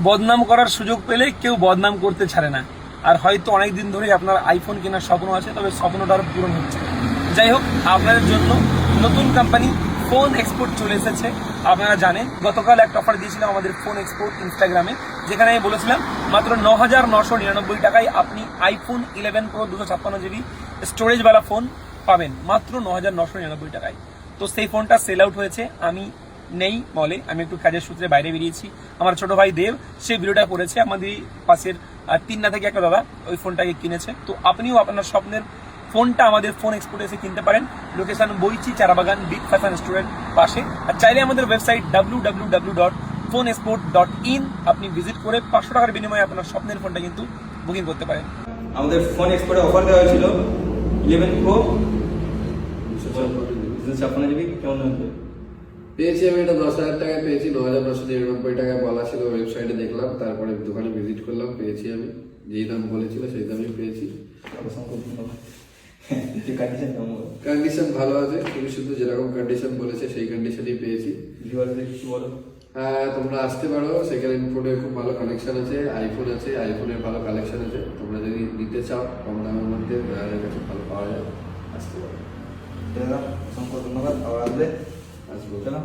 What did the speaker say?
বদনাম করার সুযোগ পেলে কেউ বদনাম করতে ছাড়ে না। আর হয়তো অনেকদিন ধরেই আপনার আইফোন কেনার স্বপ্ন আছে, তবে স্বপ্নটার পূরণ হচ্ছে। যাই হোক, আপনাদের জন্য নতুন কোম্পানি ফোন এক্সপোর্ট চলে এসেছে। আপনারা জানেন গতকাল একটা অফার দিয়েছিলাম আমাদের ফোন এক্সপোর্ট ইনস্টাগ্রামে, যেখানে আমি বলেছিলাম মাত্র 9,999 টাকায় আপনি আইফোন 11 প্রো 256 GB স্টোরেজওয়ালা ফোন পাবেন মাত্র 9,999 টাকায়। তো সেই ফোনটা সেল আউট হয়েছে। আমি নেই মলে, আমি একটু কাজের সূত্রে বাইরে বেরিয়েছি। আমার ছোট ভাই দেব সেই ভিডিওটা করেছে, আমাদের পাশের তিনটা থেকে একটা দাদা ওই ফোনটাকে কিনেছে। তো আপনিও আপনার স্বপ্নের ফোনটা আমাদের ফোন এক্সপোর্টে এসে কিনতে পারেন। লোকেশন বইচি চারাবাগান বিগ ফ্যাশন স্টোরের পাশে। আর চাইলে আমাদের ওয়েবসাইট www.phoneexport.in আপনি ভিজিট করে 500 টাকার বিনিময়ে আপনার স্বপ্নের ফোনটা কিন্তু বুকিং করতে পারেন। আমাদের ফোন এক্সপোর্টে অফার দেওয়া হয়েছিল 11 প্রো 256 GB। কেমন হয়েছে? পেয়েছি আমি এটা 10,000 টাকায় পেয়েছি, 9,999 টাকায় বলা ছিল, ওয়েবসাইটে দেখলাম, তারপরে দোকানে ভিজিট করলাম, পেয়েছি আমি যেই দাম বলেছিল সেই দামই পেয়েছি। কন্ডিশন ভালো আছে, খুবই শুধু যেরকম কন্ডিশন বলেছে সেই কন্ডিশনই পেয়েছি। হ্যাঁ, তোমরা আসতে পারো। সেকেন্ড হ্যান্ড ফোনের খুব ভালো কালেকশন আছে, আইফোন আছে, আইফোনের ভালো কালেকশন আছে। তোমরা যদি নিতে চাও কম দামের মধ্যে বাজারের কাছে ভালো পাওয়া যায়, আসতে পারো। অসংখ্য ধন্যবাদ। আবার আসবে, আসবো। চলো।